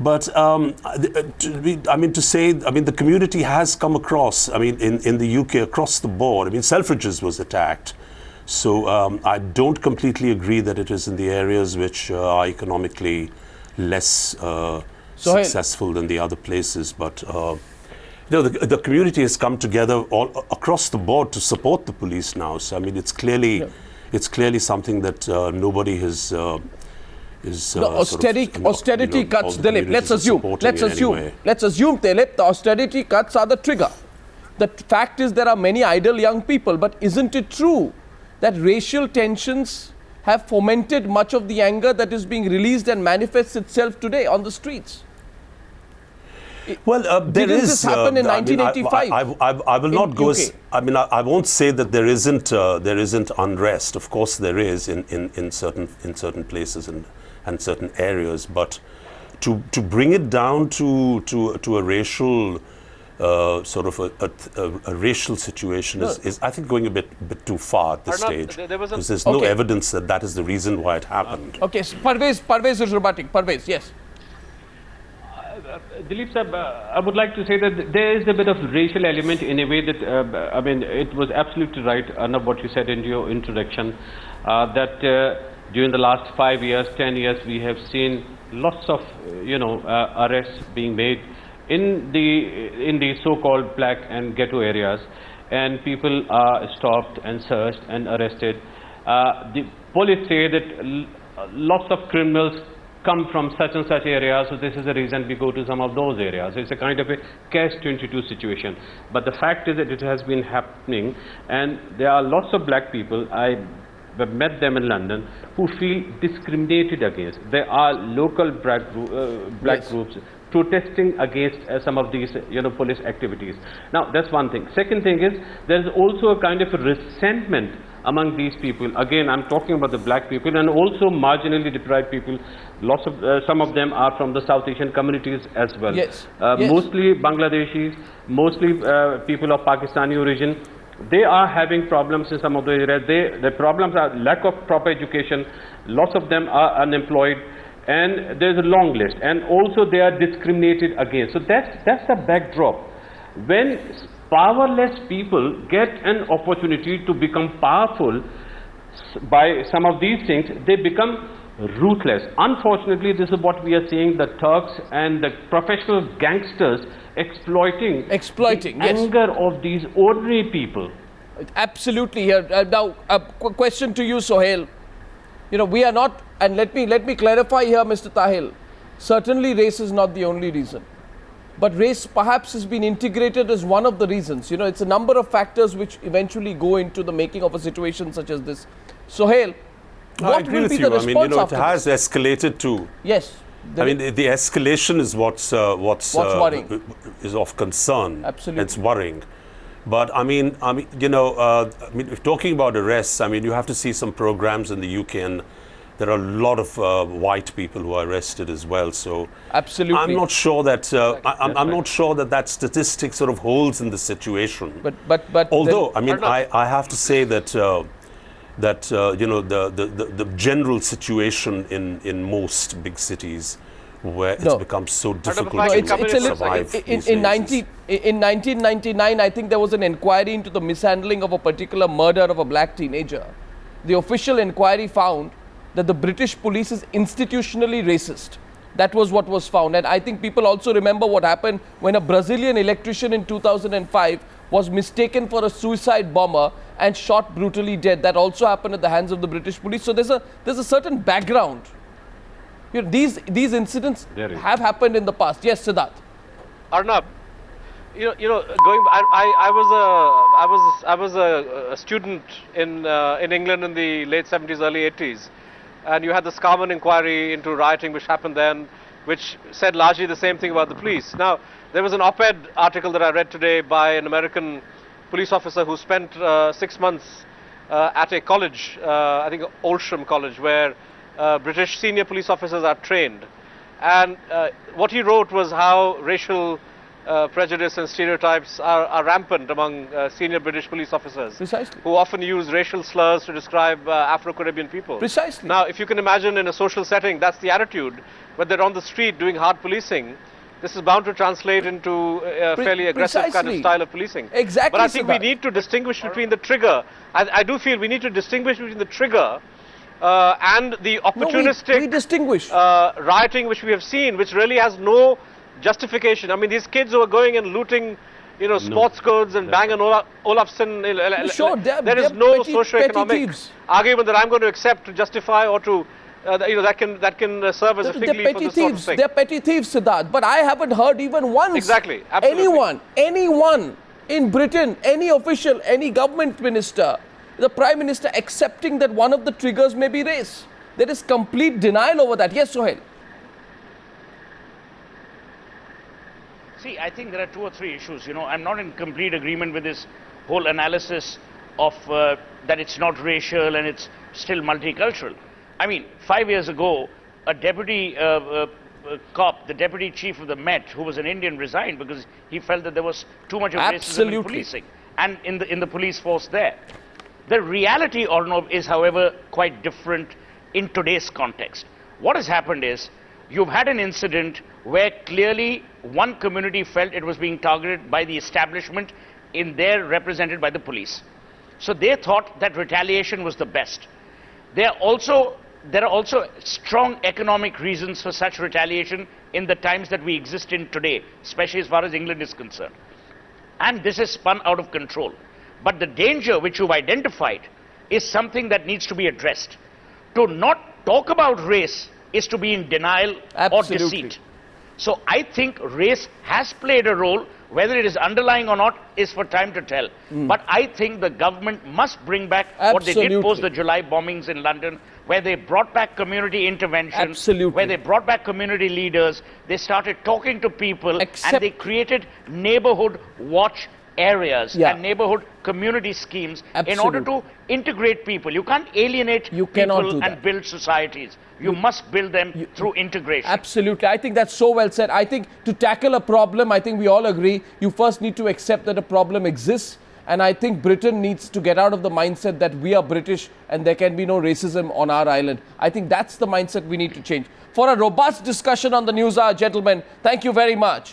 But the community has come across, in the UK across the board. Selfridges was attacked. So I don't completely agree that it is in the areas which are economically less successful than the other places. But the community has come together all across the board to support the police now. So it's clearly something that nobody has. Austerity cuts, Dilip. Let's assume, Dilip, the austerity cuts are the trigger. The fact is there are many idle young people, but isn't it true that racial tensions have fomented much of the anger that is being released and manifests itself today on the streets? Well, didn't this happen in 1985? I will not go. I won't say that there isn't unrest. Of course, there is in certain places and certain areas. But to bring it down to a racial sort of a racial situation is I think going a bit too far at this stage. Because there's no evidence that is the reason why it happened. Okay, so Parvez is rebutting. Parvez, yes. Dilip sir, I would like to say that there is a bit of racial element in a way that, it was absolutely right, Arnab, what you said in your introduction, that during the last 5 years, 10 years, we have seen lots of, arrests being made in the so-called black and ghetto areas, and people are stopped and searched and arrested. The police say that lots of criminals come from such and such areas, so this is the reason we go to some of those areas. It's a kind of a catch-22 situation. But the fact is that it has been happening, and there are lots of black people, I have met them in London, who feel discriminated against. There are local black groups protesting against some of these police activities. Now that's one thing. Second thing is there is also a kind of a resentment among these people. Again, I'm talking about the black people and also marginally deprived people. Lots of some of them are from the South Asian communities as well. Yes. Mostly Bangladeshis, mostly people of Pakistani origin. They are having problems in some of the areas. The problems are lack of proper education. Lots of them are unemployed, and there's a long list. And also they are discriminated against. So that's the backdrop. When powerless people get an opportunity to become powerful by some of these things, they become ruthless. Unfortunately, this is what we are seeing, the thugs and the professional gangsters exploiting the anger of these ordinary people. Absolutely. Here now a question to you, Sohail. We are not, and let me clarify here, Mr. Tahil. Certainly race is not the only reason, but race perhaps has been integrated as one of the reasons. It's a number of factors which eventually go into the making of a situation such as this. Sohail, what will be the response after it has escalated too. Yes. The escalation is what's worrying, is of concern. Absolutely, it's worrying. But if talking about arrests, you have to see some programs in the UK, and there are a lot of white people who are arrested as well. So absolutely, I'm not sure that I'm not sure that statistic sort of holds in the situation. But although I have to say that the general situation in most big cities where it's become so difficult to survive. In 1999, I think there was an inquiry into the mishandling of a particular murder of a black teenager. The official inquiry found that the British police is institutionally racist. That was what was found. And I think people also remember what happened when a Brazilian electrician in 2005 was mistaken for a suicide bomber and shot brutally dead. That also happened at the hands of the British police. So there's a certain background. These incidents have happened in the past. Yes, Siddharth. Arnab, I was a student in England in the late 70s, early 80s, and you had the Scarman inquiry into rioting which happened then, which said largely the same thing about the police. Now, there was an op-ed article that I read today by an American police officer who spent 6 months at a college, I think Oldham College, where British senior police officers are trained. And what he wrote was how racial prejudice and stereotypes are rampant among senior British police officers. Precisely. Who often use racial slurs to describe Afro-Caribbean people. Precisely. Now, if you can imagine in a social setting, that's the attitude. When they're on the street doing hard policing, this is bound to translate into a fairly aggressive kind of Precisely. style of policing. Exactly, But I think we Siddharth. need to distinguish between the trigger. I do feel we need to distinguish between the trigger and the opportunistic we distinguish. rioting which we have seen, which really has no justification. I mean, these kids who are going and looting, sports goods and Bang and Olufsen. Sure, there is they're no petty socio-economic thieves. argument that I'm going to accept to justify or to, that can serve as a fig They're leaf for petty this sort of thieves. thing. They're petty thieves, Siddharth. But I haven't heard even once. Exactly, absolutely. Anyone in Britain, any official, any government minister, the Prime Minister accepting that one of the triggers may be race. There is complete denial over that. Yes, Sohail. See, I think there are 2 or 3 issues. I'm not in complete agreement with this whole analysis of that it's not racial and it's still multicultural. I mean, 5 years ago, a deputy cop, the deputy chief of the Met, who was an Indian, resigned because he felt that there was too much of racism in policing and in the police force there. The reality, Arnob, is, however, quite different in today's context. What has happened is, you've had an incident where clearly one community felt it was being targeted by the establishment represented by the police. So they thought that retaliation was the best. There are also strong economic reasons for such retaliation in the times that we exist in today, especially as far as England is concerned. And this is spun out of control. But the danger which you've identified is something that needs to be addressed. To not talk about race is to be in denial or deceit. So I think race has played a role. Whether it is underlying or not is for time to tell. But I think the government must bring back what they did post the July bombings in London, where they brought back community intervention, where they brought back community leaders, they started talking to people, and they created neighborhood watch areas and neighborhood community schemes in order to integrate people. You can't alienate people and build societies. You must build them through integration. Absolutely. I think that's so well said. I think to tackle a problem, I think we all agree, you first need to accept that a problem exists. And I think Britain needs to get out of the mindset that we are British and there can be no racism on our island. I think that's the mindset we need to change. For a robust discussion on the News Hour, gentlemen, thank you very much.